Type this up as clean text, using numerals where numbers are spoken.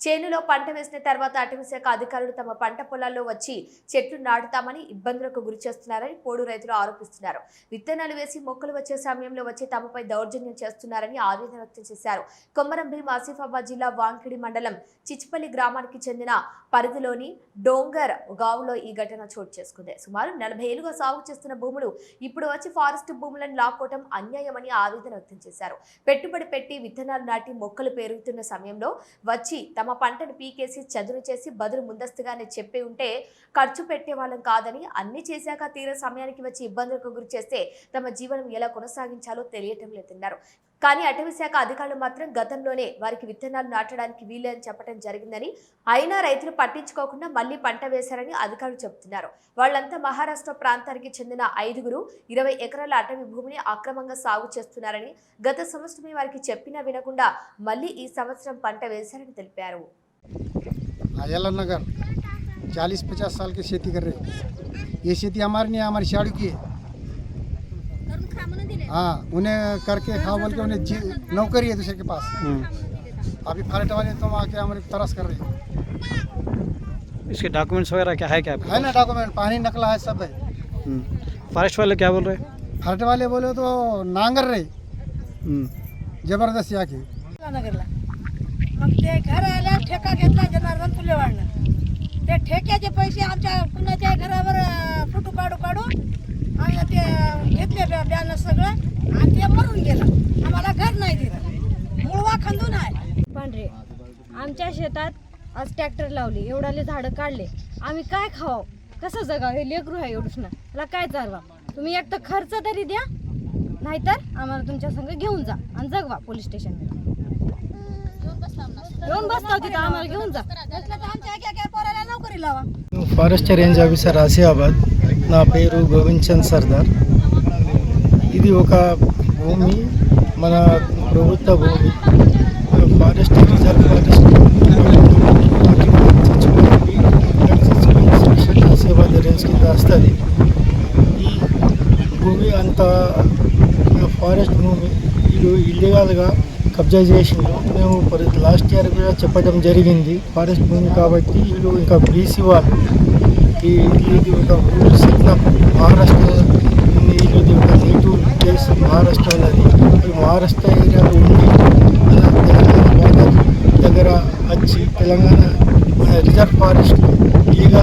చేనులో పంట వేసిన తర్వాత అటవీశాఖ అధికారులు తమ పంట పొలాల్లో వచ్చి చెట్లు నాటుతామని ఇబ్బందులకు గురి చేస్తున్నారని పోడు రైతులు ఆరోపిస్తున్నారు. విత్తనాలు వేసి మొక్కలు వచ్చే సమయంలో వచ్చి తమపై దౌర్జన్యం చేస్తున్నారని ఆవేదన వ్యక్తం చేశారు. కొమరం భీం ఆసిఫాబాద్ జిల్లా వాంకిడి మండలం చిచ్పల్లి గ్రామానికి చెందిన పరిధిలోని డోంగర్ గావులో ఈ ఘటన చోటు చేసుకుంది. సుమారు 40 ఏళ్లుగా సాగు చేస్తున్న భూములు ఇప్పుడు వచ్చి ఫారెస్ట్ భూములను లాక్కోవడం అన్యాయమని ఆవేదన వ్యక్తం చేశారు. పెట్టుబడి పెట్టి విత్తనాలు నాటి మొక్కలు పెరుగుతున్న సమయంలో వచ్చి తమ పంటను పీకేసి చదును చేసి బదులు ముందస్తుగానే చెప్పి ఉంటే ఖర్చు పెట్టే వాళ్ళం కాదని, అన్ని చేశాక తీర సమయానికి వచ్చి ఇబ్బందులకు గురి చేస్తే తమ జీవనం ఎలా కొనసాగించాలో తెలియటం లేదన్నారు. కానీ అటవీశాఖ అధికారులు మాత్రం గతంలోనే వారికి విత్తనాలు నాటడానికి వీలేదని చెప్పడం జరిగిందని, అయినా రైతులు పట్టించుకోకుండా మళ్లీ పంట వేశారని అధికారులు చెబుతున్నారు. వాళ్లంతా మహారాష్ట్ర ప్రాంతానికి చెందిన 5గురు 20 ఎకరాల అటవీ భూమిని అక్రమంగా సాగు చేస్తున్నారని, గత సంవత్సరమే వారికి చెప్పినా వినకుండా మళ్లీ ఈ సంవత్సరం పంట వేశారని తెలిపారు. अजला नगर 40-50 साल की खेती कर रहे, ये खेती हमारी नहीं, हमारी शाड़ी की है। हाँ, उन्हें करके खा बोल के उन्हें नौकरी है दूसरे के पास। अभी फारेट वाले तो आके हमारे तरस कर रहे हैं। इसके डॉक्यूमेंट्स वगैरह क्या है? क्या है ना डॉक्यूमेंट, पानी नकला है, सब है। फॉरेस्ट वाले क्या बोल रहे हैं? फारेट वाले बोले तो नांगर रहे जबरदस्त याकी नगरला मग ते घर आल्या ठेका घेतला जनार्दन फुलेवाडनं. ते ठेक्याचे पैसे आमच्या कुणाच्या घरावर फोटो काढू आणि ते घेतले बॅनर सगळं आणि ते मरून गेलं. आम्हाला घर नाही दिलं, मुळवा खंदून आहे. पांढरे आमच्या शेतात आज ट्रॅक्टर लावली, एवढाले झाडं काढले, आम्ही काय खावं, कसं जगावं? हे लेकरू आहे एवढूसना, त्याला काय चालवा? तुम्ही एक तर खर्च तरी द्या, नाहीतर आम्हाला तुमच्या संग घेऊन जा आणि जगवा. पोलीस स्टेशनला येऊन बसता तिथं, आम्हाला घेऊन जा. आमच्या पोराला नोकरी लावा. Forest range officer Asiabad. నా పేరు గోవింద్ చంద్ సర్దార్. ఇది ఒక భూమి, మన ప్రభుత్వ భూమి, forest reserve forest Asifabad range కింద వస్తుంది. ఈ భూమి అంతా ఫారెస్ట్ భూమి, ఇది ఇల్లీగల్గా కబ్జా చేసిండు. మేము లాస్ట్ ఇయర్ కూడా చెప్పడం జరిగింది, ఫారెస్ట్ భూమి కాబట్టి వీళ్ళు ఇంకా బీసీ వాళ్ళు ఇది ఒక రూల్స్ మహారాష్ట్ర, ఇది ఒక నేటివ్ ప్లేస్ మహారాష్ట్ర అన్నది. మహారాష్ట్ర ఏరియాలో ఉండి తెలంగాణ దగ్గర వచ్చి తెలంగాణ రిజర్వ్ ఫారెస్ట్ లీగల్గా